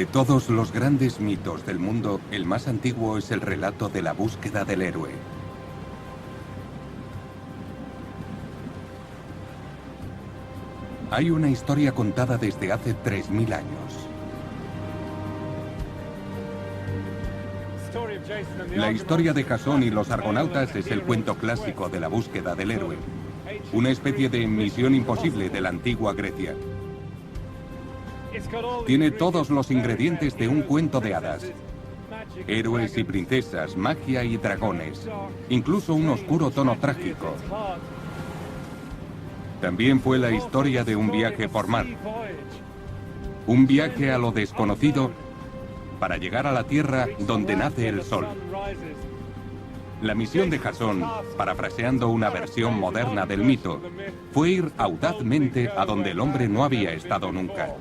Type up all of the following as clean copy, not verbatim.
De todos los grandes mitos del mundo, el más antiguo es el relato de la búsqueda del héroe. Hay una historia contada desde hace 3000 años. La historia de Jasón y los argonautas es el cuento clásico de la búsqueda del héroe, una especie de misión imposible de la antigua Grecia. Tiene todos los ingredientes de un cuento de hadas: héroes y princesas, magia y dragones, incluso un oscuro tono trágico. También fue la historia de un viaje por mar, un viaje a lo desconocido para llegar a la tierra donde nace el sol. La misión de Jasón, parafraseando una versión moderna del mito, fue ir audazmente a donde el hombre no había estado nunca.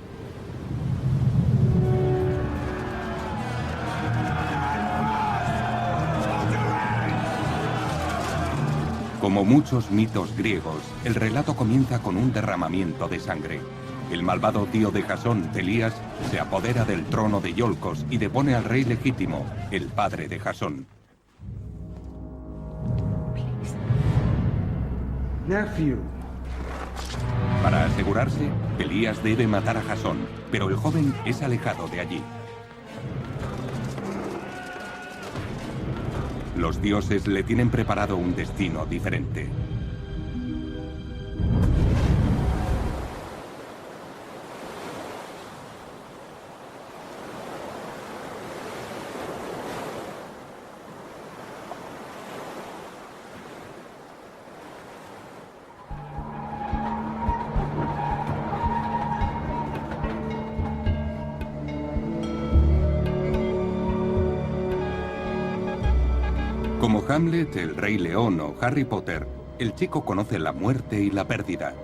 Como muchos mitos griegos, el relato comienza con un derramamiento de sangre. El malvado tío de Jasón, Pelías, se apodera del trono de Iolcos y depone al rey legítimo, el padre de Jasón. Para asegurarse, Pelías debe matar a Jasón, pero el joven es alejado de allí. Los dioses le tienen preparado un destino diferente. Como Hamlet, el Rey León o Harry Potter, el chico conoce la muerte y la pérdida.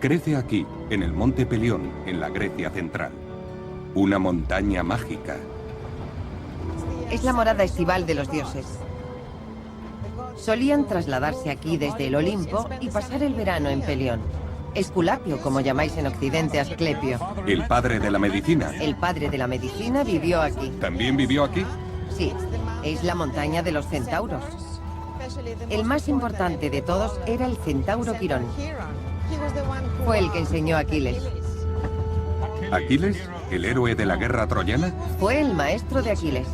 Crece aquí, en el Monte Pelión, en la Grecia central. Una montaña mágica. Es la morada estival de los dioses. Solían trasladarse aquí desde el Olimpo y pasar el verano en Pelión. Esculapio, como llamáis en Occidente a Asclepio. El padre de la medicina. El padre de la medicina vivió aquí. ¿También vivió aquí? Sí, es la montaña de los centauros. El más importante de todos era el centauro Quirón. Fue el que enseñó a Aquiles. ¿Aquiles? ¿El héroe de la guerra troyana? Fue el maestro de Aquiles.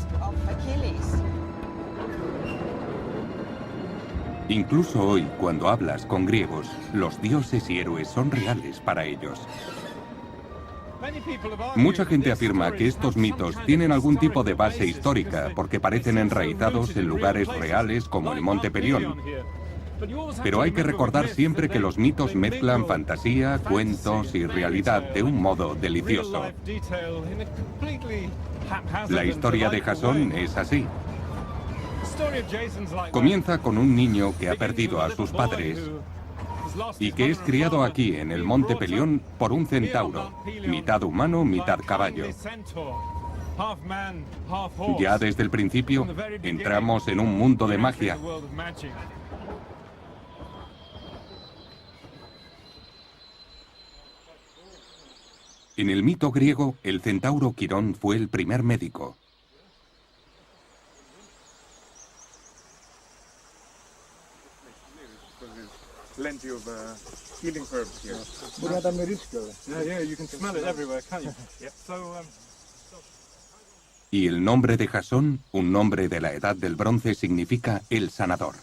Incluso hoy, cuando hablas con griegos, los dioses y héroes son reales para ellos. Mucha gente afirma que estos mitos tienen algún tipo de base histórica porque parecen enraizados en lugares reales como el Monte Pelión. Pero hay que recordar siempre que los mitos mezclan fantasía, cuentos y realidad de un modo delicioso. La historia de Jasón es así. Comienza con un niño que ha perdido a sus padres y que es criado aquí, en el Monte Pelión, por un centauro, mitad humano, mitad caballo. Ya desde el principio, entramos en un mundo de magia. En el mito griego, el centauro Quirón fue el primer médico. Plenty of healing herbs here. Yeah, you can smell it everywhere, can't you? Yeah. Y el nombre de Jasón, un nombre de la Edad del Bronce, significa el sanador.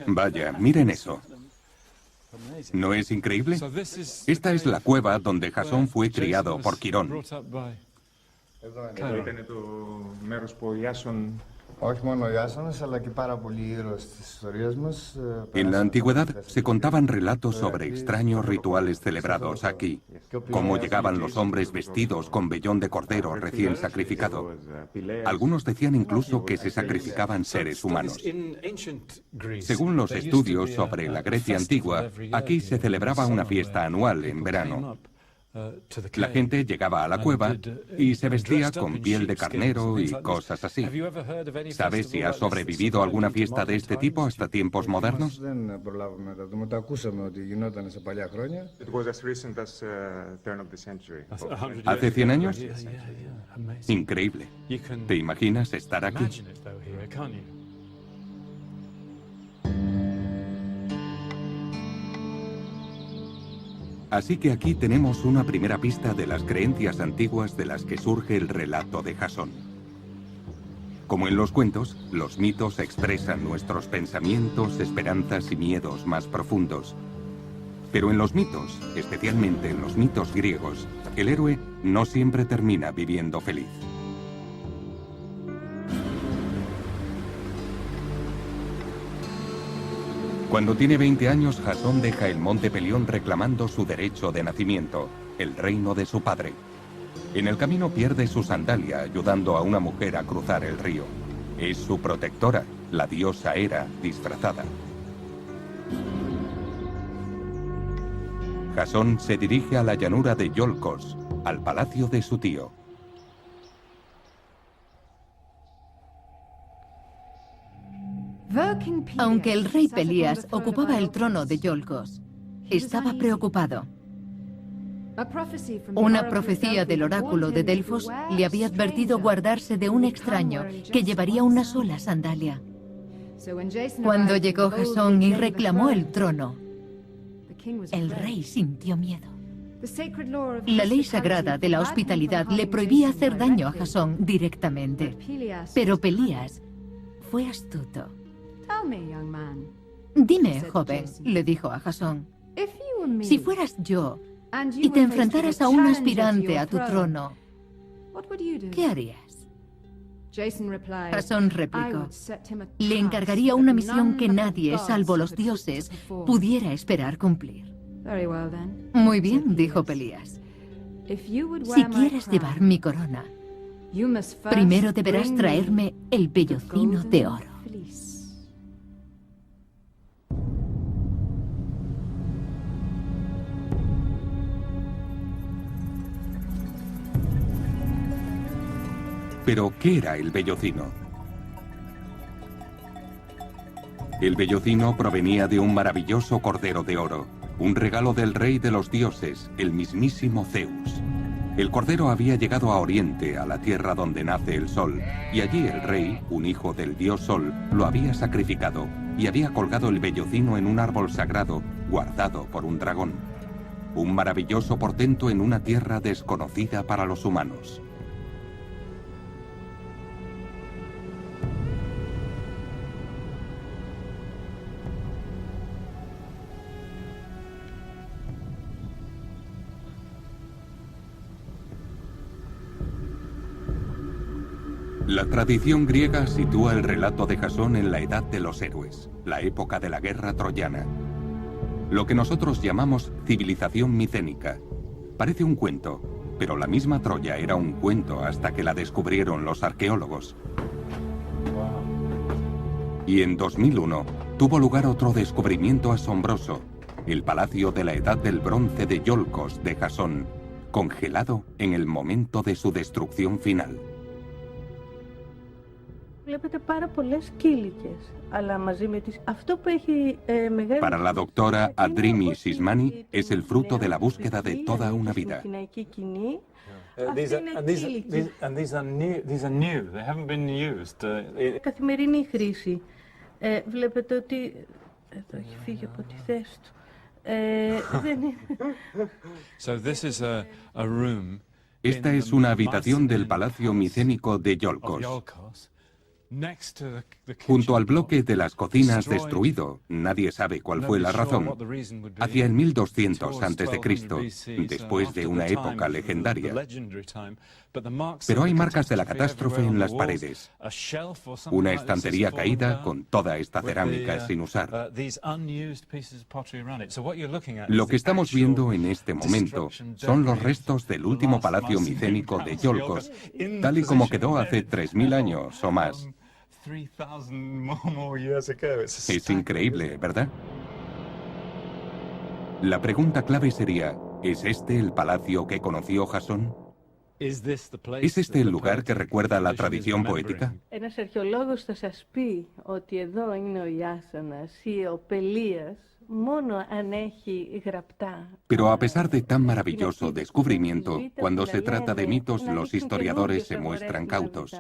Vaya, miren eso. ¿No es increíble? Esta es la cueva donde Jasón fue criado por Quirón. Εδώ ήταν το μέρος που ο Ιάσον... Όχι μόνο ο Ιάσονας, αλλά και πάρα πολλοί ήρωες της ιστορίας μας. En la antigüedad se contaban relatos sobre extraños rituales celebrados aquí, como llegaban los hombres vestidos con vellón de cordero recién sacrificado. Algunos decían incluso que se sacrificaban seres humanos. Según los estudios sobre la Grecia antigua, aquí se celebraba una fiesta anual en verano. La gente llegaba a la cueva y se vestía con piel de carnero y cosas así. ¿Sabes si ha sobrevivido alguna fiesta de este tipo hasta tiempos modernos? It was as recent as turn of the century. ¿Hace 100 años? Increíble. ¿Te imaginas estar aquí? Así que aquí tenemos una primera pista de las creencias antiguas de las que surge el relato de Jasón. Como en los cuentos, los mitos expresan nuestros pensamientos, esperanzas y miedos más profundos. Pero en los mitos, especialmente en los mitos griegos, el héroe no siempre termina viviendo feliz. Cuando tiene 20 años, Jasón deja el monte Pelión reclamando su derecho de nacimiento, el reino de su padre. En el camino pierde su sandalia ayudando a una mujer a cruzar el río. Es su protectora, la diosa Hera disfrazada. Jasón se dirige a la llanura de Iolcos, al palacio de su tío. Aunque el rey Pelías ocupaba el trono de Iolcos, estaba preocupado. Una profecía del oráculo de Delfos le había advertido guardarse de un extraño que llevaría una sola sandalia. Cuando llegó Jasón y reclamó el trono, el rey sintió miedo. La ley sagrada de la hospitalidad le prohibía hacer daño a Jasón directamente, pero Pelías fue astuto. Dime, joven, le dijo a Jasón, si fueras yo y te enfrentaras a un aspirante a tu trono, ¿qué harías? Jasón replicó, le encargaría una misión que nadie, salvo los dioses, pudiera esperar cumplir. Muy bien, dijo Pelías. Si quieres llevar mi corona, primero deberás traerme el vellocino de oro. Pero, ¿qué era el vellocino? El vellocino provenía de un maravilloso cordero de oro, un regalo del rey de los dioses, el mismísimo Zeus. El cordero había llegado a Oriente, a la tierra donde nace el sol, y allí el rey, un hijo del dios Sol, lo había sacrificado y había colgado el vellocino en un árbol sagrado, guardado por un dragón. Un maravilloso portento en una tierra desconocida para los humanos. La tradición griega sitúa el relato de Jasón en la edad de los héroes, la época de la guerra troyana. Lo que nosotros llamamos civilización micénica. Parece un cuento, pero la misma Troya era un cuento hasta que la descubrieron los arqueólogos. Y en 2001 tuvo lugar otro descubrimiento asombroso, el palacio de la Edad del Bronce de Iolcos de Jasón, congelado en el momento de su destrucción final. Para la doctora Adrimi Sismani es el fruto de la búsqueda de toda una vida. These are new. They haven't been used. Καθημερινή χρήση. Βλέπετε ότι εδώ έχει φύγει από τη θέση του. So this is a room. Esta es una habitación del Palacio Micénico de Iolcos. Junto al bloque de las cocinas destruido, nadie sabe cuál fue la razón. Hacia el 1200 a.C., después de una época legendaria. Pero hay marcas de la catástrofe en las paredes. Una estantería caída con toda esta cerámica sin usar. Lo que estamos viendo en este momento son los restos del último palacio micénico de Iolcos, tal y como quedó hace 3000 años o más. Es increíble, ¿verdad? La pregunta clave sería, ¿Es este el palacio que conoció Jasón? ¿Es este el lugar que recuerda la tradición poética? Ένας αρχαιολόγος θα σας πει ότι εδώ είναι ο Ιάσονας ή ο Πελίας μόνο αν έχει γραπτά. Pero a pesar de tan maravilloso descubrimiento, cuando se trata de mitos, los historiadores se muestran cautos.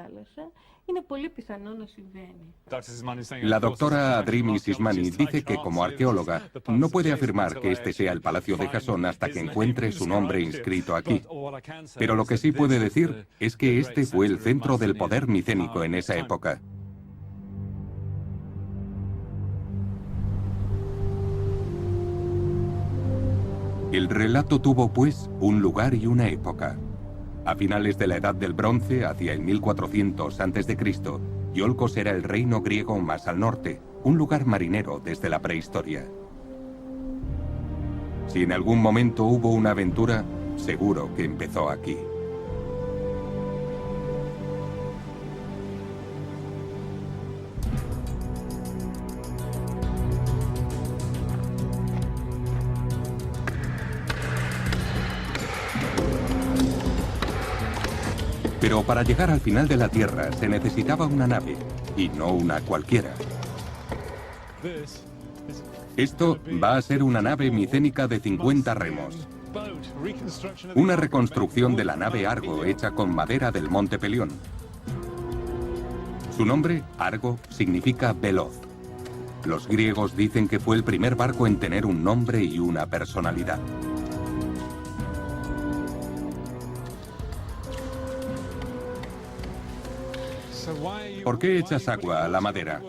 Είναι πολύ πιθανό να συμβαίνει. La doctora Adrimi Sismani dice que como arqueóloga no puede afirmar que este sea el palacio de Jasón hasta que encuentre su nombre inscrito aquí. Pero lo que sí puede decir es que este fue el centro del poder micénico en esa época. El relato tuvo, pues, un lugar y una época. A finales de la Edad del Bronce, hacia el 1400 a.C., Iolcos era el reino griego más al norte, un lugar marinero desde la prehistoria. Si en algún momento hubo una aventura, seguro que empezó aquí. Pero para llegar al final de la Tierra se necesitaba una nave, y no una cualquiera. Esto va a ser una nave micénica de 50 remos. Una reconstrucción de la nave Argo hecha con madera del Monte Pelión. Su nombre, Argo, significa veloz. Los griegos dicen que fue el primer barco en tener un nombre y una personalidad. ¿Por qué echas agua a la madera?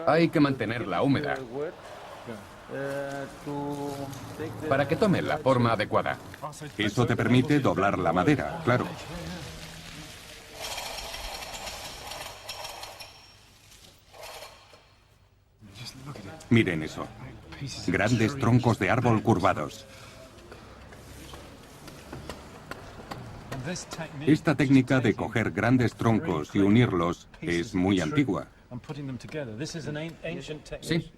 Hay que mantenerla húmeda para que tome la forma adecuada. Eso te permite doblar la madera, claro. Miren eso. Grandes troncos de árbol curvados. Esta técnica de coger grandes troncos y unirlos es muy antigua. Sí.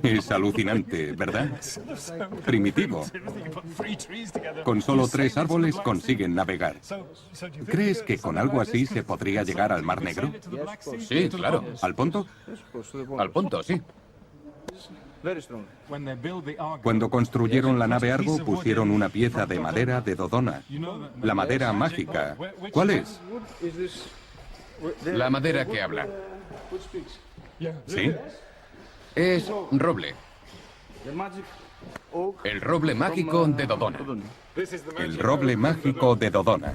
Es alucinante, ¿verdad? Primitivo. Con solo 3 árboles consiguen navegar. ¿Crees que con algo así se podría llegar al Mar Negro? Sí, claro. ¿Al Ponto? Al punto, sí. Cuando construyeron la nave Argo pusieron una pieza de madera de Dodona. La madera mágica. ¿Cuál es? La madera que habla. ¿Sí? Es roble. El roble mágico de Dodona. El roble mágico de Dodona.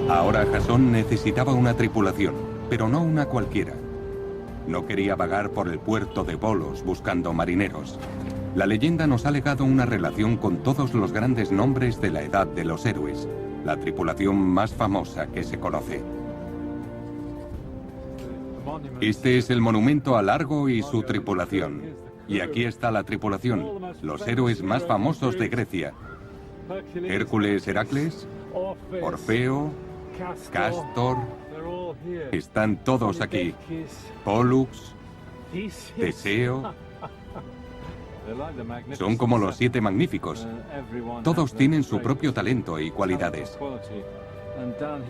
Ahora Jasón necesitaba una tripulación, pero no una cualquiera. No quería vagar por el puerto de Volos buscando marineros. La leyenda nos ha legado una relación con todos los grandes nombres de la Edad de los Héroes, la tripulación más famosa que se conoce. Este es el monumento al Argo y su tripulación. Y aquí está la tripulación, los héroes más famosos de Grecia. Hércules, Heracles, Orfeo, Castor, están todos aquí. Pólux, Teseo. Son como los 7 magníficos. Todos tienen su propio talento y cualidades.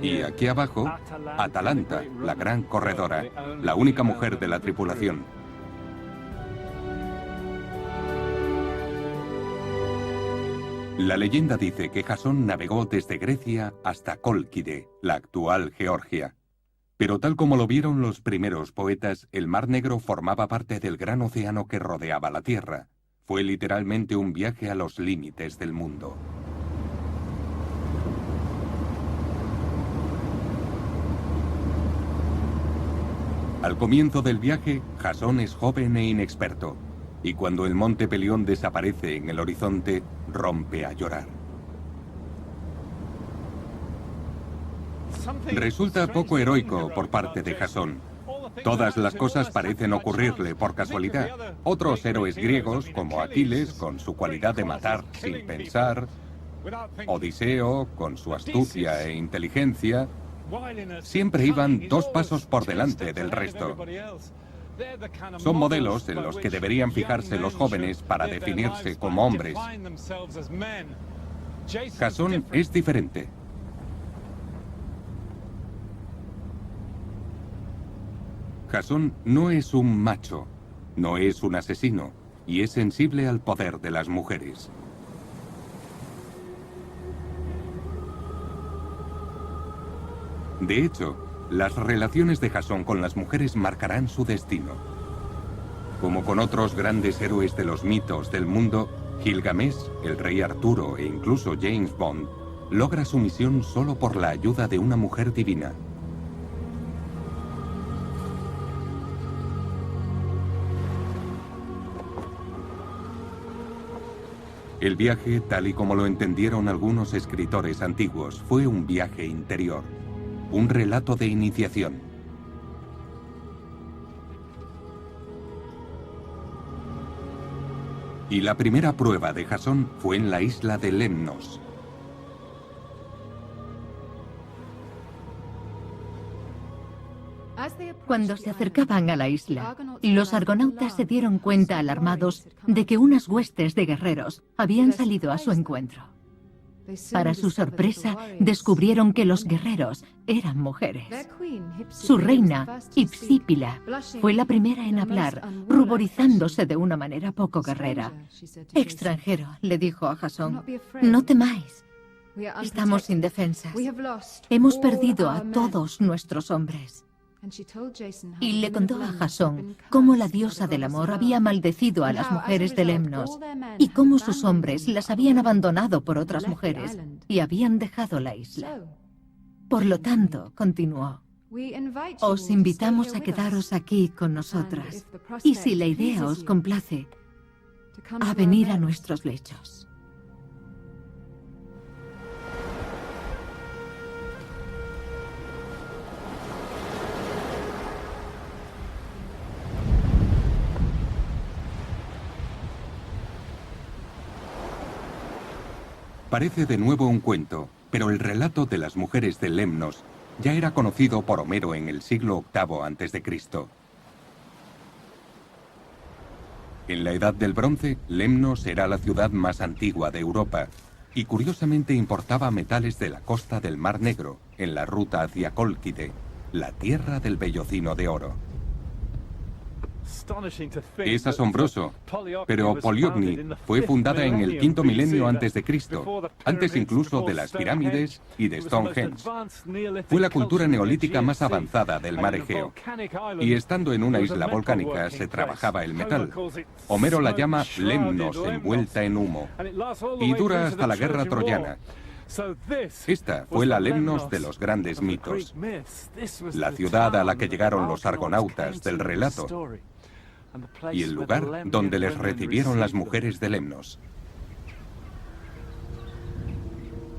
Y aquí abajo, Atalanta, la gran corredora, la única mujer de la tripulación. La leyenda dice que Jasón navegó desde Grecia hasta Cólquide, la actual Georgia. Pero tal como lo vieron los primeros poetas, el Mar Negro formaba parte del gran océano que rodeaba la Tierra. Fue literalmente un viaje a los límites del mundo. Al comienzo del viaje, Jasón es joven e inexperto, y cuando el monte Pelión desaparece en el horizonte, rompe a llorar. Resulta poco heroico por parte de Jasón. Todas las cosas parecen ocurrirle por casualidad. Otros héroes griegos, como Aquiles, con su cualidad de matar sin pensar, Odiseo, con su astucia e inteligencia, siempre iban 2 pasos por delante del resto. Son modelos en los que deberían fijarse los jóvenes para definirse como hombres. Jasón es diferente. Jasón no es un macho, no es un asesino, y es sensible al poder de las mujeres. De hecho, las relaciones de Jasón con las mujeres marcarán su destino. Como con otros grandes héroes de los mitos del mundo, Gilgamesh, el rey Arturo e incluso James Bond, logra su misión solo por la ayuda de una mujer divina. El viaje, tal y como lo entendieron algunos escritores antiguos, fue un viaje interior, un relato de iniciación. Y la primera prueba de Jasón fue en la isla de Lemnos. Cuando se acercaban a la isla, los argonautas se dieron cuenta alarmados de que unas huestes de guerreros habían salido a su encuentro. Para su sorpresa, descubrieron que los guerreros eran mujeres. Su reina, Hipsípila, fue la primera en hablar, ruborizándose de una manera poco guerrera. «Extranjero», le dijo a Jasón, «no temáis. Estamos indefensas. Hemos perdido a todos nuestros hombres». Y le contó a Jasón cómo la diosa del amor había maldecido a las mujeres de Lemnos y cómo sus hombres las habían abandonado por otras mujeres y habían dejado la isla. Por lo tanto, continuó, os invitamos a quedaros aquí con nosotras y, si la idea os complace, a venir a nuestros lechos. Parece de nuevo un cuento, pero el relato de las mujeres de Lemnos ya era conocido por Homero en el siglo VIII a.C. En la Edad del Bronce, Lemnos era la ciudad más antigua de Europa y curiosamente importaba metales de la costa del Mar Negro en la ruta hacia Cólquide, la tierra del vellocino de oro. Es asombroso, pero Poliogni fue fundada en el quinto milenio antes de Cristo, antes incluso de las pirámides y de Stonehenge. Fue la cultura neolítica más avanzada del mar Egeo, y estando en una isla volcánica se trabajaba el metal. Homero la llama Lemnos envuelta en humo, y dura hasta la guerra troyana. Esta fue la Lemnos de los grandes mitos, la ciudad a la que llegaron los argonautas del relato, y el lugar donde les recibieron las mujeres de Lemnos.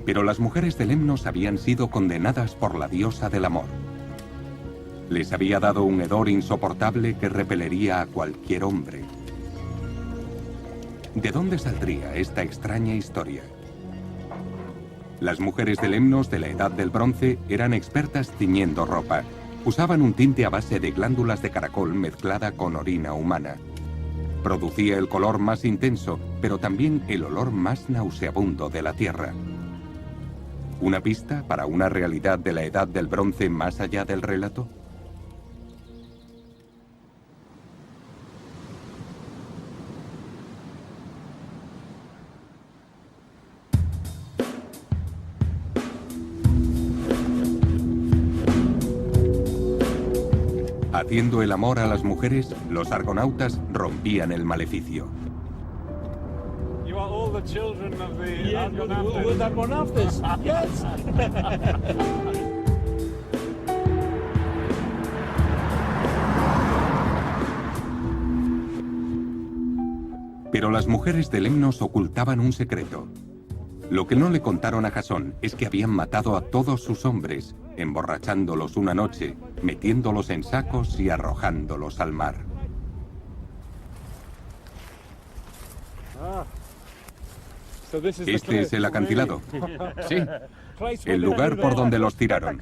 Pero las mujeres de Lemnos habían sido condenadas por la diosa del amor. Les había dado un hedor insoportable que repelería a cualquier hombre. ¿De dónde saldría esta extraña historia? Las mujeres de Lemnos de la Edad del Bronce eran expertas tiñendo ropa. Usaban un tinte a base de glándulas de caracol mezclada con orina humana. Producía el color más intenso, pero también el olor más nauseabundo de la tierra. ¿Una pista para una realidad de la Edad del Bronce más allá del relato? Haciendo el amor a las mujeres, los argonautas rompían el maleficio. Pero las mujeres de Lemnos ocultaban un secreto. Lo que no le contaron a Jasón es que habían matado a todos sus hombres emborrachándolos una noche, metiéndolos en sacos y arrojándolos al mar. Este es el acantilado. Sí. El lugar por donde los tiraron.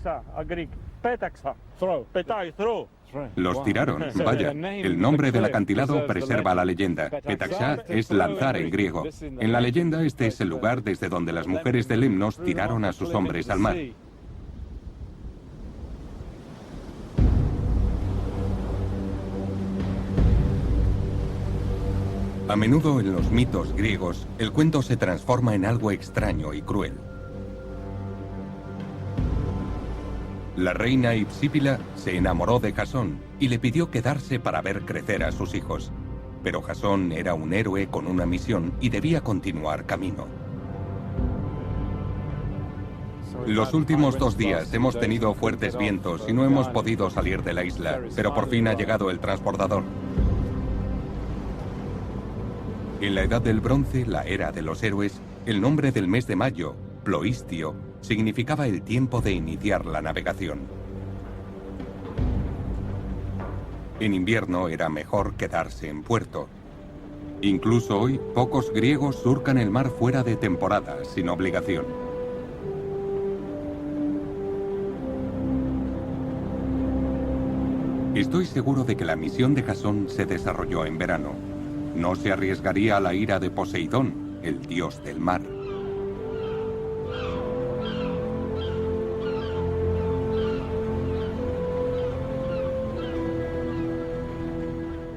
Los tiraron, vaya. El nombre del acantilado preserva la leyenda. Petaxá es lanzar en griego. En la leyenda este es el lugar desde donde las mujeres de Lemnos tiraron a sus hombres al mar. A menudo en los mitos griegos, el cuento se transforma en algo extraño y cruel. La reina Hipsípila se enamoró de Jasón y le pidió quedarse para ver crecer a sus hijos. Pero Jasón era un héroe con una misión y debía continuar camino. Los últimos 2 días hemos tenido fuertes vientos y no hemos podido salir de la isla, pero por fin ha llegado el transbordador. En la Edad del Bronce, la era de los héroes, el nombre del mes de mayo, Ploistio, significaba el tiempo de iniciar la navegación. En invierno era mejor quedarse en puerto. Incluso hoy, pocos griegos surcan el mar fuera de temporada, sin obligación. Estoy seguro de que la misión de Jasón se desarrolló en verano. No se arriesgaría a la ira de Poseidón, el dios del mar.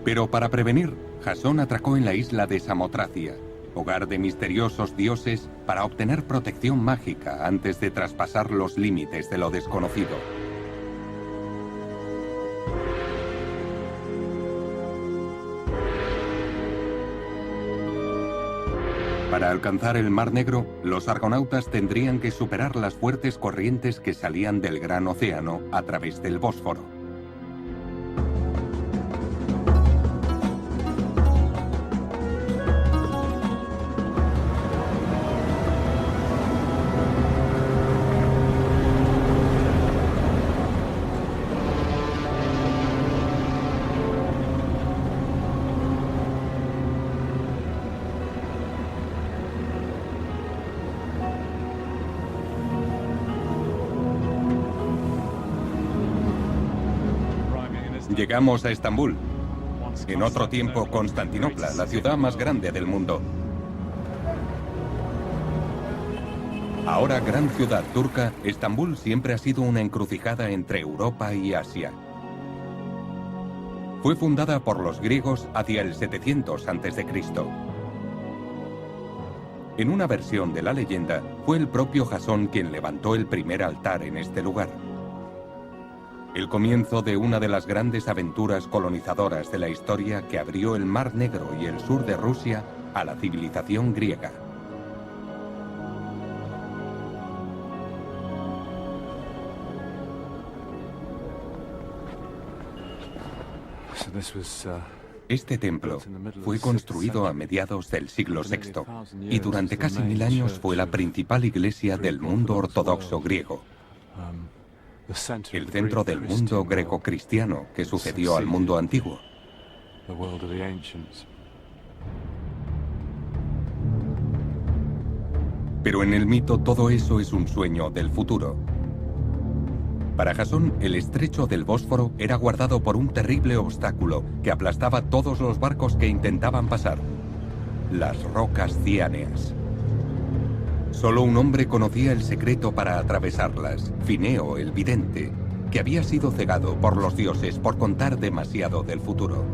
Pero para prevenir, Jasón atracó en la isla de Samotracia, hogar de misteriosos dioses, para obtener protección mágica antes de traspasar los límites de lo desconocido. Para alcanzar el Mar Negro, los argonautas tendrían que superar las fuertes corrientes que salían del gran océano a través del Bósforo. Llegamos a Estambul. En otro tiempo, Constantinopla, la ciudad más grande del mundo. Ahora gran ciudad turca, Estambul siempre ha sido una encrucijada entre Europa y Asia. Fue fundada por los griegos hacia el 700 a.C. En una versión de la leyenda, fue el propio Jasón quien levantó el primer altar en este lugar. El comienzo de una de las grandes aventuras colonizadoras de la historia que abrió el Mar Negro y el sur de Rusia a la civilización griega. Este templo fue construido a mediados del siglo VI y durante casi 1000 años fue la principal iglesia del mundo ortodoxo griego. El centro del mundo greco-cristiano que sucedió al mundo antiguo. Pero en el mito todo eso es un sueño del futuro. Para Jasón, el estrecho del Bósforo era guardado por un terrible obstáculo que aplastaba todos los barcos que intentaban pasar: las rocas ciáneas. Solo un hombre conocía el secreto para atravesarlas, Fineo el vidente, que había sido cegado por los dioses por contar demasiado del futuro.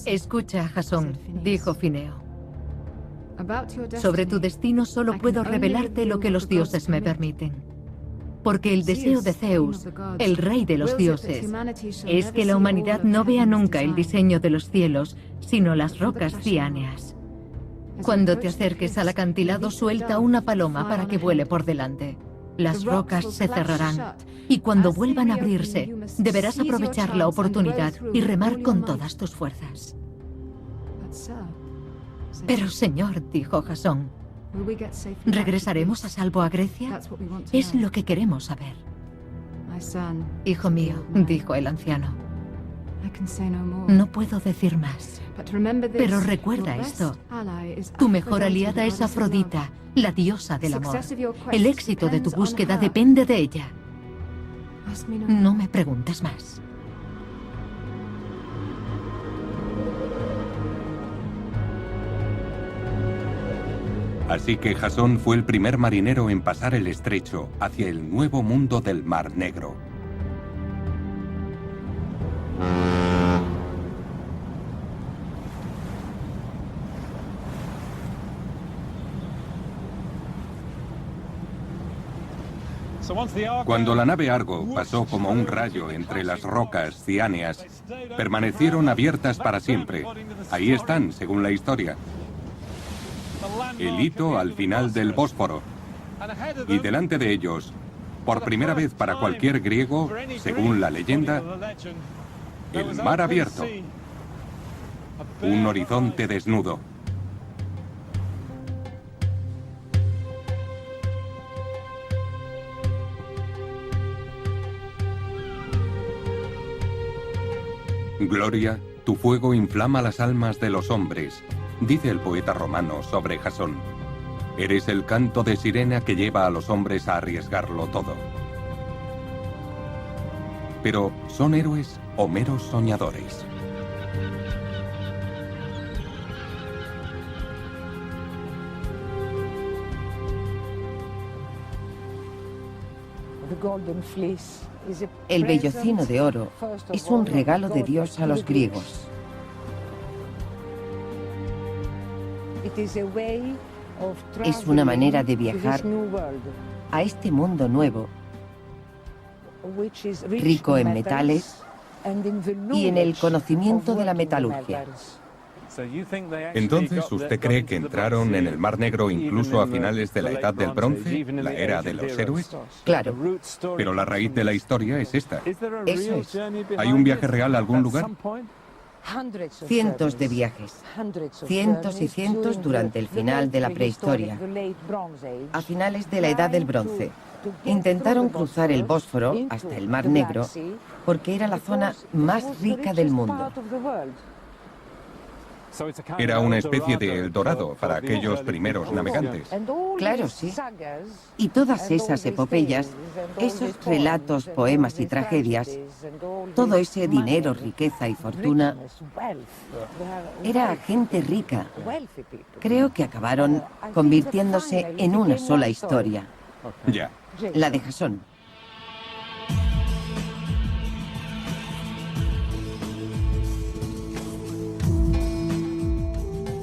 Escucha, Jasón, dijo Fineo. Sobre tu destino solo puedo revelarte lo que los dioses me permiten. Porque el deseo de Zeus, el rey de los dioses, es que la humanidad no vea nunca el diseño de los cielos, sino las rocas ciáneas. Cuando te acerques al acantilado, suelta una paloma para que vuele por delante. Las rocas se cerrarán, y cuando vuelvan a abrirse, deberás aprovechar la oportunidad y remar con todas tus fuerzas. Pero señor, dijo Jasón, ¿regresaremos a salvo a Grecia? Es lo que queremos saber. Hijo mío, dijo el anciano, no puedo decir más. Pero recuerda esto, tu mejor aliada es Afrodita, la diosa del amor. El éxito de tu búsqueda depende de ella. No me preguntes más. Así que Jasón fue el primer marinero en pasar el estrecho hacia el nuevo mundo del Mar Negro. Cuando la nave Argo pasó como un rayo entre las rocas ciáneas, permanecieron abiertas para siempre. Ahí están, según la historia. El hito al final del Bósforo. Y delante de ellos, por primera vez para cualquier griego, según la leyenda, el mar abierto. Un horizonte desnudo. Gloria, tu fuego inflama las almas de los hombres, dice el poeta romano sobre Jasón. Eres el canto de sirena que lleva a los hombres a arriesgarlo todo. Pero, ¿son héroes o meros soñadores? El vellocino de oro es un regalo de Dios a los griegos. Es una manera de viajar a este mundo nuevo, rico en metales y en el conocimiento de la metalurgia. Entonces, ¿usted cree que entraron en el Mar Negro incluso a finales de la Edad del Bronce, la era de los héroes? Claro. Pero la raíz de la historia es esta. Eso es. ¿Hay un viaje real a algún lugar? Cientos de viajes, cientos y cientos durante el final de la prehistoria. A finales de la Edad del Bronce, intentaron cruzar el Bósforo hasta el Mar Negro porque era la zona más rica del mundo. Era una especie de El Dorado para aquellos primeros navegantes. Claro, sí. Y todas esas epopeyas, esos relatos, poemas y tragedias, todo ese dinero, riqueza y fortuna, era gente rica. Creo que acabaron convirtiéndose en una sola historia. Ya. La de Jasón.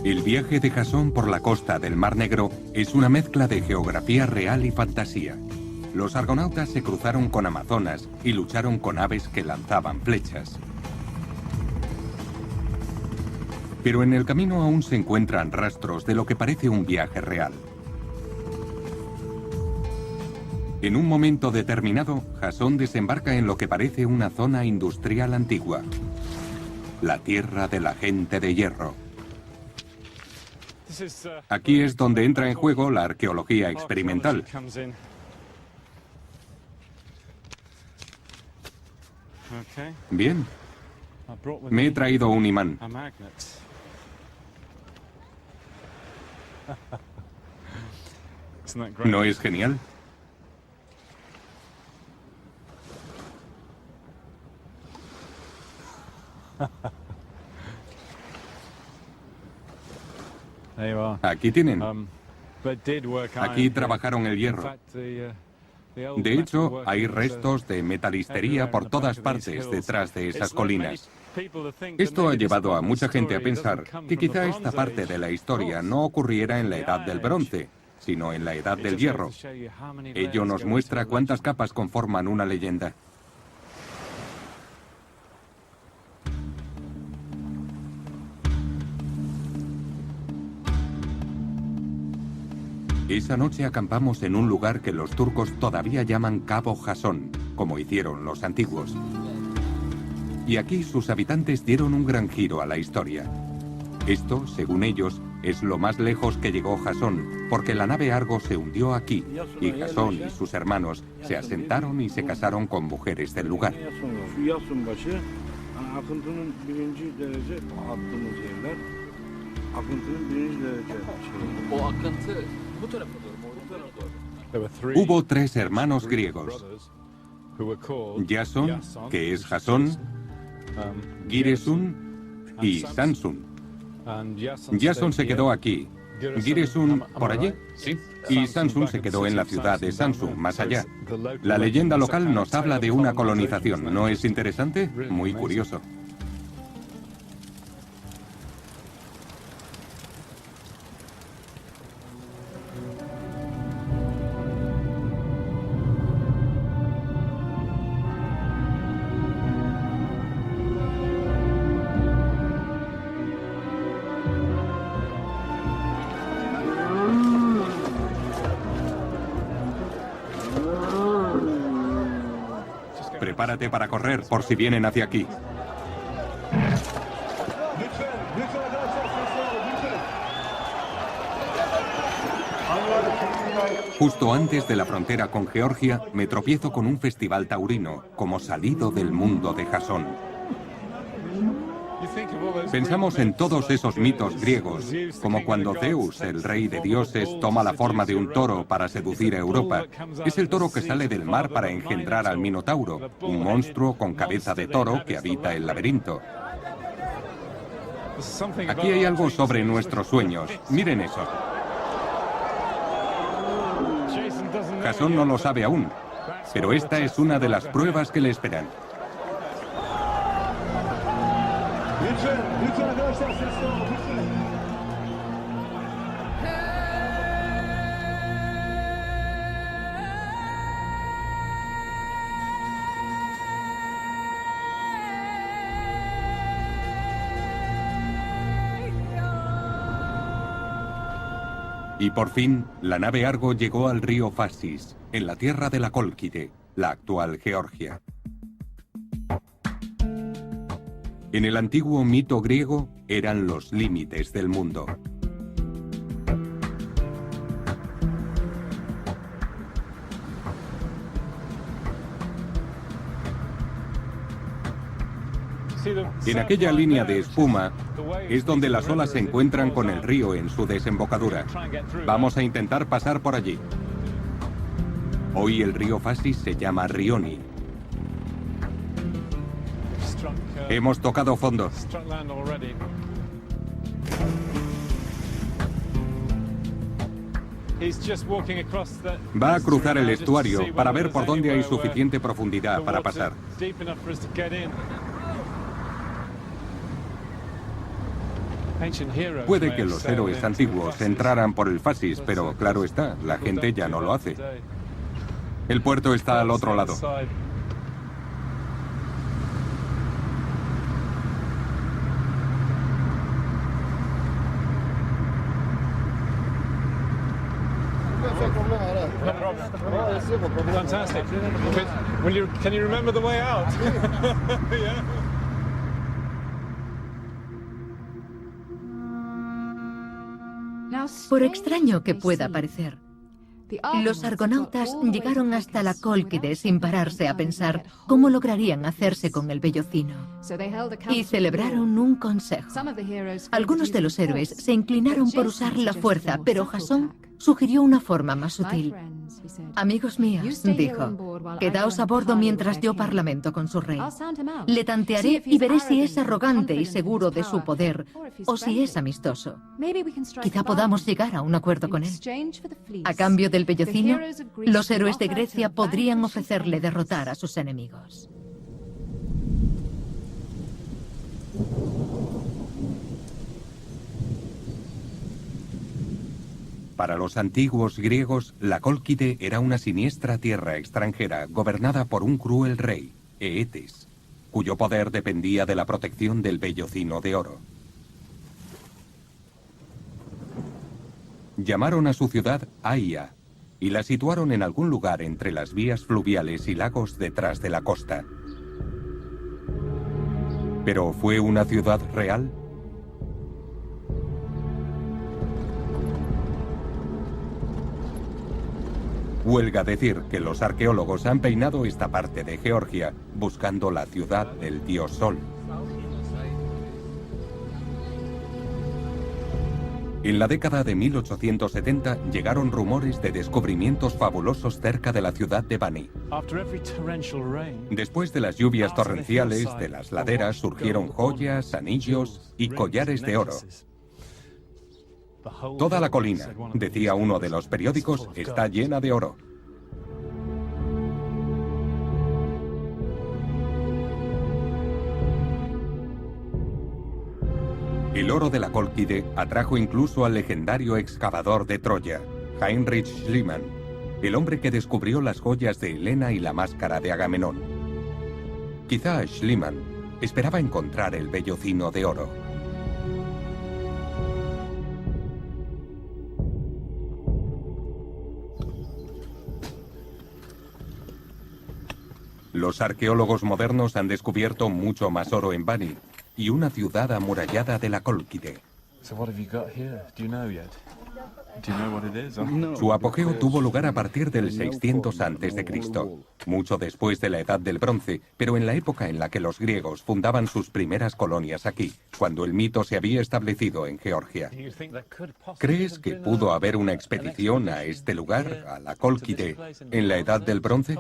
El viaje de Jasón por la costa del Mar Negro es una mezcla de geografía real y fantasía. Los argonautas se cruzaron con amazonas y lucharon con aves que lanzaban flechas. Pero en el camino aún se encuentran rastros de lo que parece un viaje real. En un momento determinado, Jasón desembarca en lo que parece una zona industrial antigua. La tierra de la gente de hierro. Aquí es donde entra en juego la arqueología experimental. Bien. Me he traído un imán. ¿No es genial? Aquí tienen. Aquí trabajaron el hierro. De hecho, hay restos de metalistería por todas partes detrás de esas colinas. Esto ha llevado a mucha gente a pensar que quizá esta parte de la historia no ocurriera en la Edad del Bronce, sino en la Edad del Hierro. Ello nos muestra cuántas capas conforman una leyenda. Esa noche acampamos en un lugar que los turcos todavía llaman Cabo Jasón, como hicieron los antiguos. Y aquí sus habitantes dieron un gran giro a la historia. Esto, según ellos, Es lo más lejos que llegó Jasón, porque la nave Argo se hundió aquí, y Jasón y sus hermanos se asentaron y se casaron con mujeres del lugar. Hubo 3 hermanos griegos: Yason, que es Jasón, Giresun y Samsun. Yason se quedó aquí, Giresun por allí, Sí. y Samsun se quedó en la ciudad de Samsun, más allá. La leyenda local nos habla de una colonización, ¿no es interesante? Muy curioso. Prepárate para correr por si vienen hacia aquí. Justo antes de la frontera con Georgia, me tropiezo con un festival taurino, como salido del mundo de Jasón. Pensamos en todos esos mitos griegos, como cuando Zeus, el rey de dioses, toma la forma de un toro para seducir a Europa. Es el toro que sale del mar para engendrar al Minotauro, un monstruo con cabeza de toro que habita el laberinto. Aquí hay algo sobre nuestros sueños. Miren eso. Jasón no lo sabe aún, pero esta es una de las pruebas que le esperan. Y por fin, la nave Argo llegó al río Fasis, en la tierra de la Cólquide, la actual Georgia. En el antiguo mito griego eran los límites del mundo. En aquella línea de espuma es donde las olas se encuentran con el río en su desembocadura. Vamos a intentar pasar por allí. Hoy el río Fasis se llama Rioni. Hemos tocado fondo. Va a cruzar el estuario para ver por dónde hay suficiente profundidad para pasar. Puede que los héroes antiguos entraran por el Fasis, pero claro está, la gente ya no lo hace. El puerto está al otro lado. Fantastic. Can you remember the way out? Yeah. Por extraño que pueda parecer, los argonautas llegaron hasta la Cólquide sin pararse a pensar cómo lograrían hacerse con el vellocino. Y celebraron un consejo. Algunos de los héroes se inclinaron por usar la fuerza, pero Jasón sugirió una forma más sutil. Amigos míos, dijo, quedaos a bordo mientras yo parlamento con su rey. Le tantearé y veré si es arrogante y seguro de su poder, o si es amistoso. Quizá podamos llegar a un acuerdo con él. A cambio del vellocino, los héroes de Grecia podrían ofrecerle derrotar a sus enemigos. Para los antiguos griegos, la Cólquide era una siniestra tierra extranjera gobernada por un cruel rey, Eetes, cuyo poder dependía de la protección del vellocino de oro. Llamaron a su ciudad Aia y la situaron en algún lugar entre las vías fluviales y lagos detrás de la costa. ¿Pero fue una ciudad real? Huelga decir que los arqueólogos han peinado esta parte de Georgia buscando la ciudad del dios Sol. En la década de 1870 llegaron rumores de descubrimientos fabulosos cerca de la ciudad de Bani. Después de las lluvias torrenciales de las laderas surgieron joyas, anillos y collares de oro. Toda la colina, decía uno de los periódicos, está llena de oro. El oro de la Cólquide atrajo incluso al legendario excavador de Troya, Heinrich Schliemann, el hombre que descubrió las joyas de Helena y la máscara de Agamenón. Quizá Schliemann esperaba encontrar el vellocino de oro. Los arqueólogos modernos han descubierto mucho más oro en Bani y una ciudad amurallada de la Cólquide. Su apogeo tuvo lugar a partir del 600 a.C., mucho después de la Edad del Bronce, pero en la época en la que los griegos fundaban sus primeras colonias aquí, cuando el mito se había establecido en Georgia. ¿Crees que pudo haber una expedición a este lugar, a la Cólquide, en la Edad del Bronce?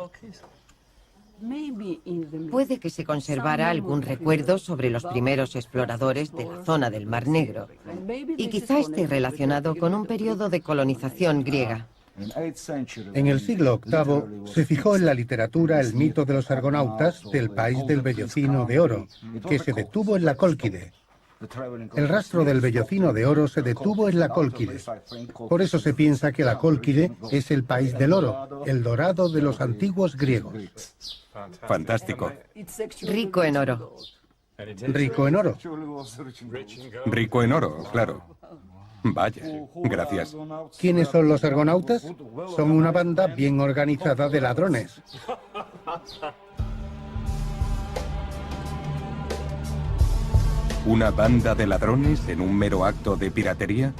Puede que se conservara algún recuerdo sobre los primeros exploradores de la zona del Mar Negro, y quizá esté relacionado con un periodo de colonización griega. En el siglo VIII se fijó en la literatura el mito de los argonautas del país del vellocino de oro, que se detuvo en la Cólquide. El rastro del vellocino de oro se detuvo en la Cólquide. Por eso se piensa que la Cólquide es el país del oro, el dorado de los antiguos griegos. Fantástico. Rico en oro. Rico en oro. Rico en oro, claro. Vaya, gracias. ¿Quiénes son los argonautas? Son una banda bien organizada de ladrones. ¿Una banda de ladrones en un mero acto de piratería?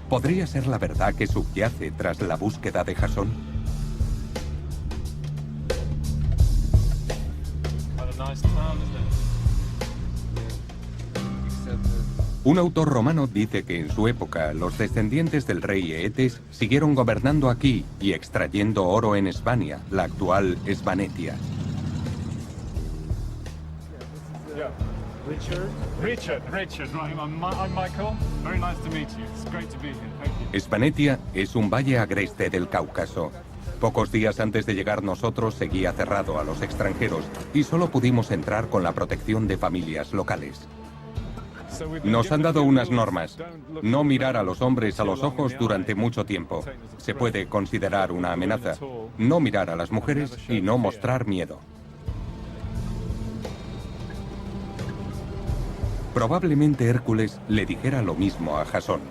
¿Podría ser la verdad que subyace tras la búsqueda de Jasón? Un autor romano dice que en su época los descendientes del rey Eetes siguieron gobernando aquí y extrayendo oro en Esbania, la actual Esbanetia. Richard, right. I'm Michael. Very nice to meet you. It's great to be here. Thank you. Esbanetia es un valle agreste del Cáucaso. Pocos días antes de llegar nosotros seguía cerrado a los extranjeros y solo pudimos entrar con la protección de familias locales. Nos han dado unas normas. No mirar a los hombres a los ojos durante mucho tiempo. Se puede considerar una amenaza. No mirar a las mujeres y no mostrar miedo. Probablemente Hércules le dijera lo mismo a Jasón.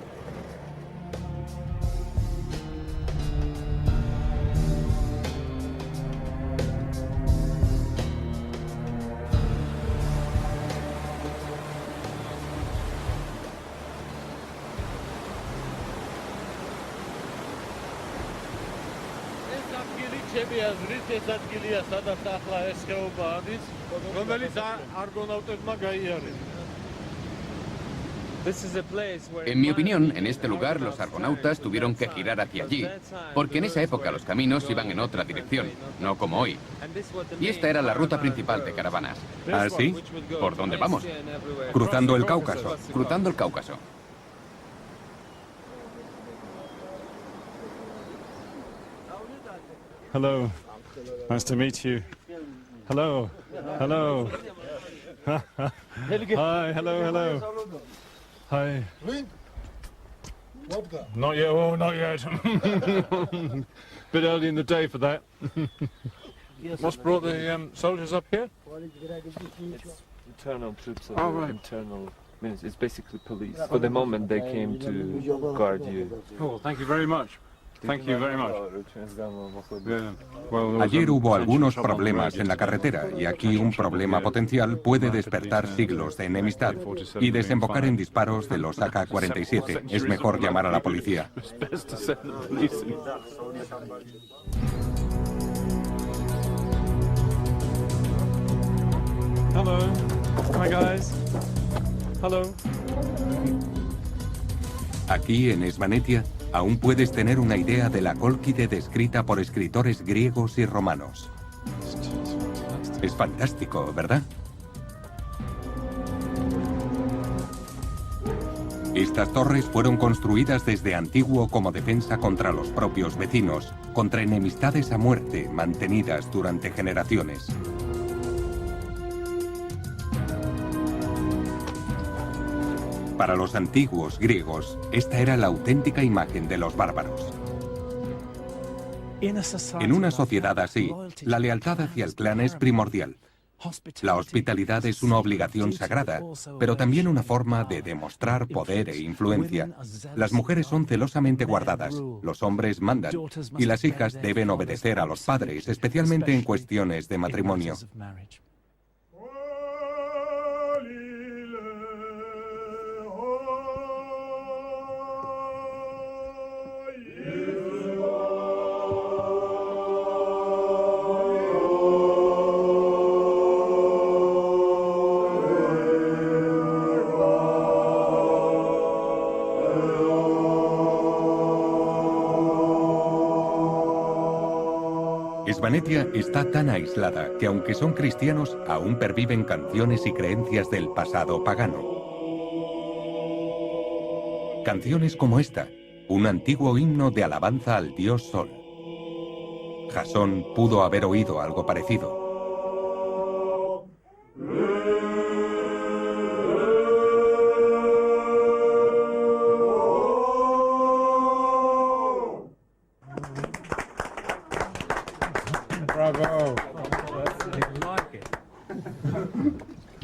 En mi opinión, en este lugar los argonautas tuvieron que girar hacia allí, porque en esa época los caminos iban en otra dirección, no como hoy. Y esta era la ruta principal de caravanas. ¿Ah, sí? ¿Por dónde vamos? Cruzando el Cáucaso. Cruzando el Cáucaso. Hello. Nice to meet you. Hello. Hello. Hi. Hello. Hi. Not yet. Oh, not yet. Bit early in the day for that. What's brought the soldiers up here? It's internal troops. Oh, right. Internal. I mean, it's basically police. For the moment, they came to guard you. Oh, thank you very much. Thank you very much. Ayer hubo algunos problemas en la carretera y aquí un problema potencial puede despertar siglos de enemistad y desembocar en disparos de los AK-47. Es mejor llamar a la policía. Hello. Hi guys. Hello. Aquí en Esvanetia aún puedes tener una idea de la Cólquide descrita por escritores griegos y romanos. Es fantástico, ¿verdad? Estas torres fueron construidas desde antiguo como defensa contra los propios vecinos, contra enemistades a muerte mantenidas durante generaciones. Para los antiguos griegos, esta era la auténtica imagen de los bárbaros. En una sociedad así, la lealtad hacia el clan es primordial. La hospitalidad es una obligación sagrada, pero también una forma de demostrar poder e influencia. Las mujeres son celosamente guardadas, los hombres mandan, y las hijas deben obedecer a los padres, especialmente en cuestiones de matrimonio. Esvanetia está tan aislada que aunque son cristianos, aún perviven canciones y creencias del pasado pagano. Canciones como esta, un antiguo himno de alabanza al dios Sol. Jasón pudo haber oído algo parecido.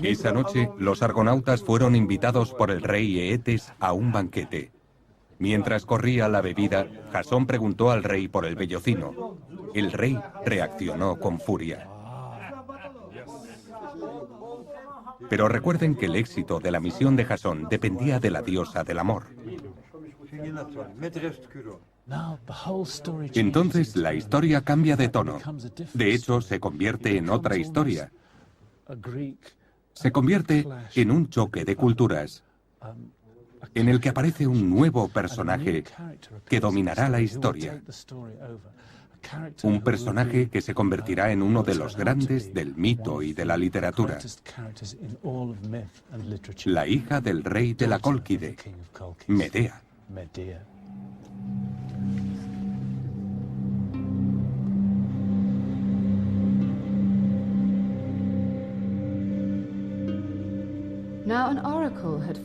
Esa noche, los argonautas fueron invitados por el rey Eetes a un banquete. Mientras corría la bebida, Jasón preguntó al rey por el vellocino. El rey reaccionó con furia. Pero recuerden que el éxito de la misión de Jasón dependía de la diosa del amor. Entonces la historia cambia de tono. De hecho, se convierte en otra historia. Se convierte en un choque de culturas, en el que aparece un nuevo personaje que dominará la historia. Un personaje que se convertirá en uno de los grandes del mito y de la literatura. La hija del rey de la Cólquide, Medea.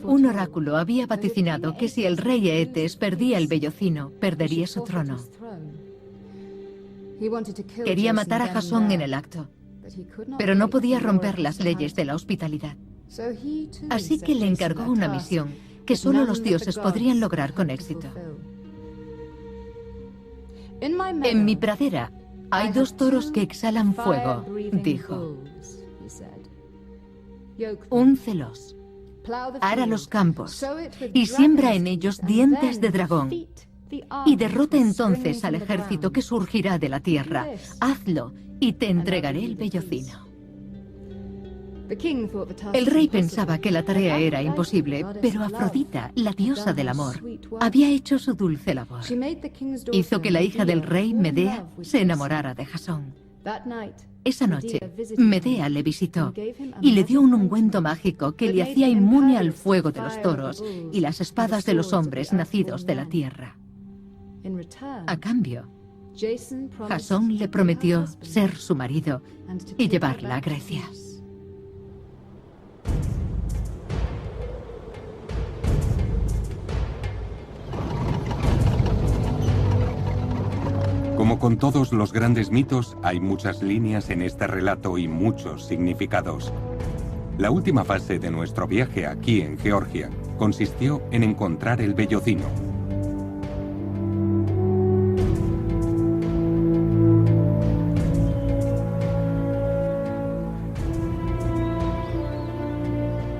Un oráculo había vaticinado que si el rey Eetes perdía el vellocino, perdería su trono. Quería matar a Jasón en el acto, pero no podía romper las leyes de la hospitalidad. Así que le encargó una misión que solo los dioses podrían lograr con éxito. En mi pradera hay 2 toros que exhalan fuego, dijo. Úncelos, ara los campos y siembra en ellos dientes de dragón. Y derrota entonces al ejército que surgirá de la tierra. Hazlo y te entregaré el vellocino. El rey pensaba que la tarea era imposible, pero Afrodita, la diosa del amor, había hecho su dulce labor. Hizo que la hija del rey, Medea, se enamorara de Jasón. Esa noche, Medea le visitó y le dio un ungüento mágico que le hacía inmune al fuego de los toros y las espadas de los hombres nacidos de la tierra. A cambio, Jasón le prometió ser su marido y llevarla a Grecia. Como con todos los grandes mitos, hay muchas líneas en este relato y muchos significados. La última fase de nuestro viaje aquí en Georgia consistió en encontrar el vellocino.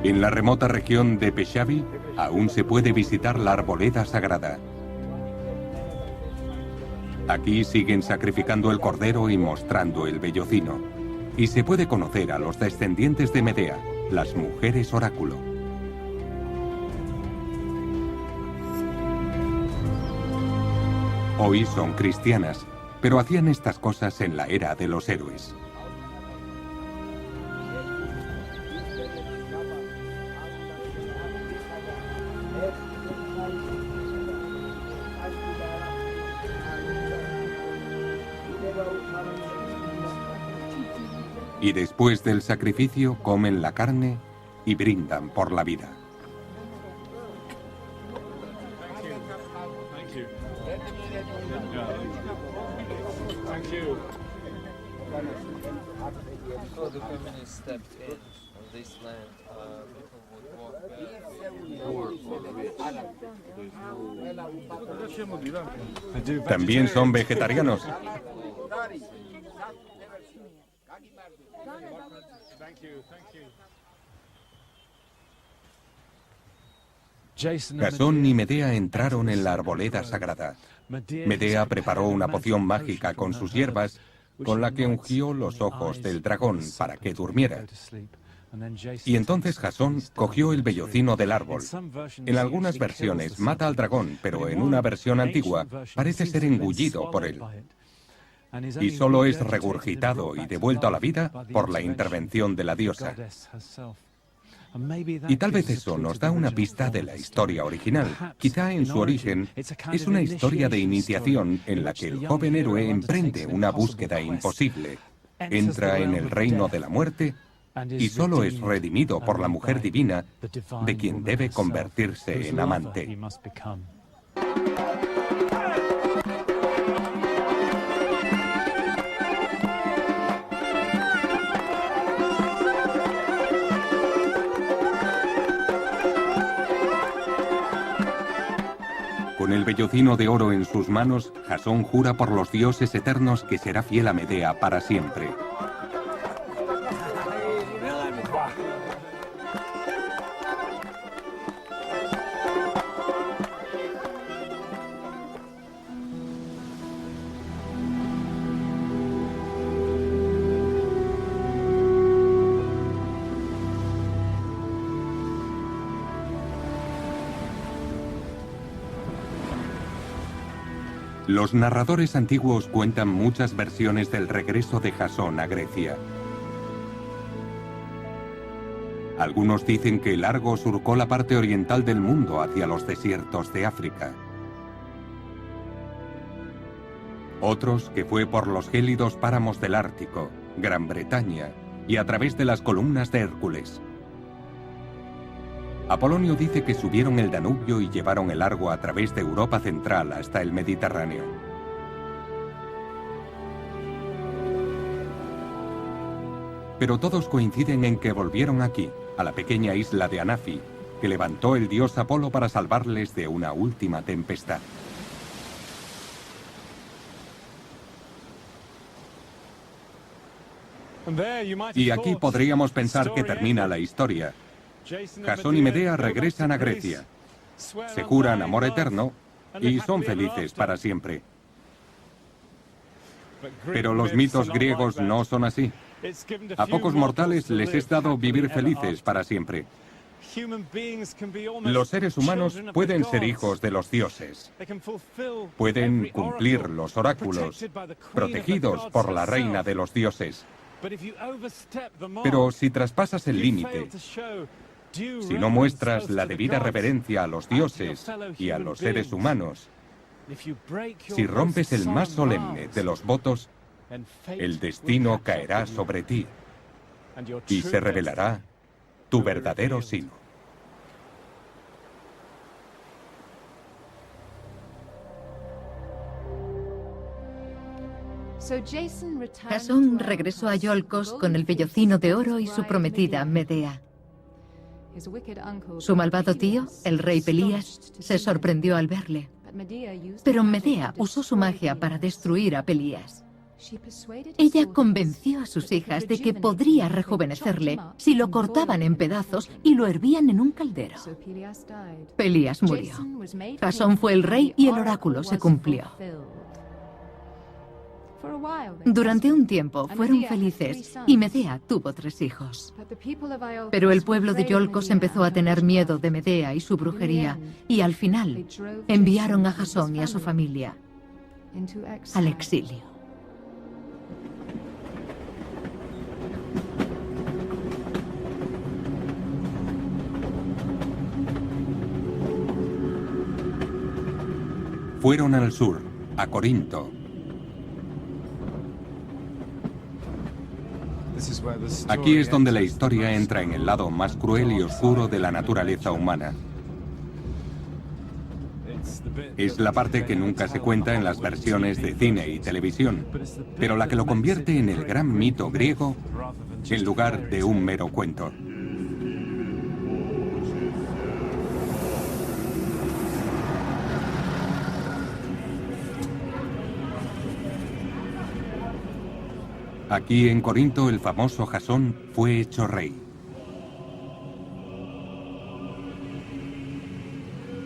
En la remota región de Peshavi aún se puede visitar la arboleda sagrada. Aquí siguen sacrificando el cordero y mostrando el vellocino. Y se puede conocer a los descendientes de Medea, las mujeres oráculo. Hoy son cristianas, pero hacían estas cosas en la era de los héroes. Y después del sacrificio comen la carne y brindan por la vida. ¿También son vegetarianos? Jasón y Medea entraron en la arboleda sagrada. Medea preparó una poción mágica con sus hierbas, con la que ungió los ojos del dragón para que durmiera. Y entonces Jasón cogió el vellocino del árbol. En algunas versiones mata al dragón, pero en una versión antigua parece ser engullido por él. Y solo es regurgitado y devuelto a la vida por la intervención de la diosa. Y tal vez eso nos da una pista de la historia original. Quizá en su origen es una historia de iniciación en la que el joven héroe emprende una búsqueda imposible. Entra en el reino de la muerte y solo es redimido por la mujer divina de quien debe convertirse en amante. Con el vellocino de oro en sus manos, Jasón jura por los dioses eternos que será fiel a Medea para siempre. Los narradores antiguos cuentan muchas versiones del regreso de Jasón a Grecia. Algunos dicen que el Argo surcó la parte oriental del mundo hacia los desiertos de África. Otros que fue por los gélidos páramos del Ártico, Gran Bretaña y a través de las columnas de Hércules. Apolonio dice que subieron el Danubio y llevaron el Argo a través de Europa central hasta el Mediterráneo. Pero todos coinciden en que volvieron aquí, a la pequeña isla de Anafi, que levantó el dios Apolo para salvarles de una última tempestad. Y aquí podríamos pensar que termina la historia. Jasón y Medea regresan a Grecia, se juran amor eterno y son felices para siempre. Pero los mitos griegos no son así. A pocos mortales les es dado vivir felices para siempre. Los seres humanos pueden ser hijos de los dioses. Pueden cumplir los oráculos, protegidos por la reina de los dioses. Pero si traspasas el límite, si no muestras la debida reverencia a los dioses y a los seres humanos, si rompes el más solemne de los votos, el destino caerá sobre ti y se revelará tu verdadero sino. Jasón regresó a Iolcos con el vellocino de oro y su prometida Medea. Su malvado tío, el rey Pelías, se sorprendió al verle. Pero Medea usó su magia para destruir a Pelías. Ella convenció a sus hijas de que podría rejuvenecerle si lo cortaban en pedazos y lo hervían en un caldero. Pelías murió. Jasón fue el rey y el oráculo se cumplió. Durante un tiempo fueron felices y Medea tuvo 3 hijos. Pero el pueblo de Iolcos empezó a tener miedo de Medea y su brujería y al final enviaron a Jasón y a su familia al exilio. Fueron al sur, a Corinto. Aquí es donde la historia entra en el lado más cruel y oscuro de la naturaleza humana. Es la parte que nunca se cuenta en las versiones de cine y televisión, pero la que lo convierte en el gran mito griego en lugar de un mero cuento. Aquí en Corinto el famoso Jasón fue hecho rey.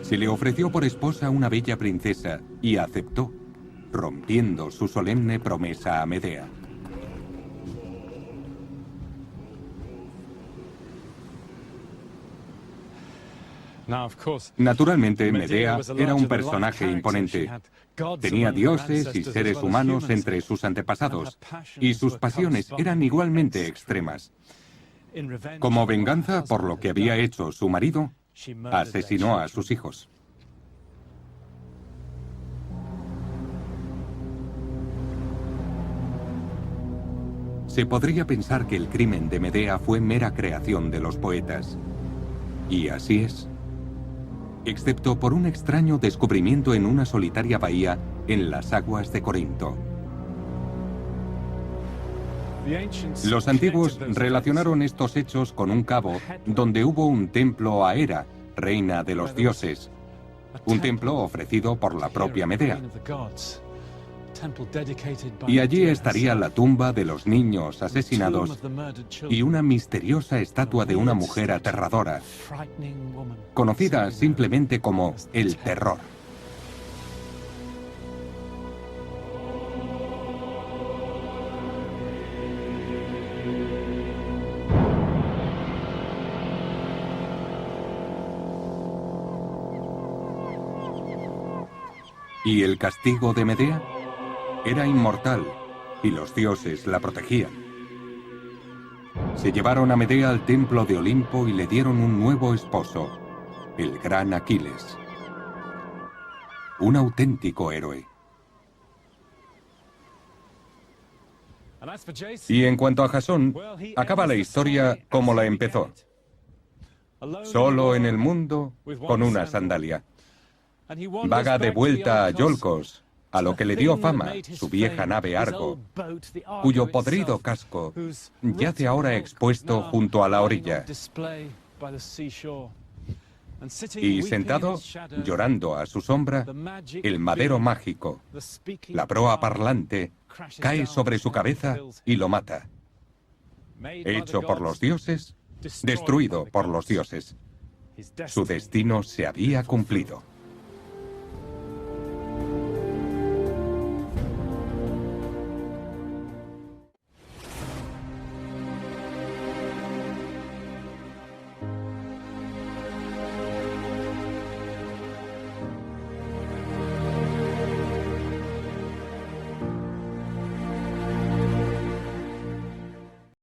Se le ofreció por esposa una bella princesa y aceptó, rompiendo su solemne promesa a Medea. Naturalmente, Medea era un personaje imponente. Tenía dioses y seres humanos entre sus antepasados, y sus pasiones eran igualmente extremas. Como venganza por lo que había hecho su marido, asesinó a sus hijos. Se podría pensar que el crimen de Medea fue mera creación de los poetas. Y así es. Excepto por un extraño descubrimiento en una solitaria bahía en las aguas de Corinto. Los antiguos relacionaron estos hechos con un cabo donde hubo un templo a Hera, reina de los dioses, un templo ofrecido por la propia Medea. Y allí estaría la tumba de los niños asesinados y una misteriosa estatua de una mujer aterradora, conocida simplemente como el Terror. ¿Y el castigo de Medea? Era inmortal, y los dioses la protegían. Se llevaron a Medea al templo de Olimpo y le dieron un nuevo esposo, el gran Aquiles. Un auténtico héroe. Y en cuanto a Jasón, acaba la historia como la empezó. Solo en el mundo, con una sandalia. Vaga de vuelta a Iolcos, a lo que le dio fama su vieja nave Argo, cuyo podrido casco yace ahora expuesto junto a la orilla. Y sentado, llorando a su sombra, el madero mágico, la proa parlante, cae sobre su cabeza y lo mata. Hecho por los dioses, destruido por los dioses. Su destino se había cumplido.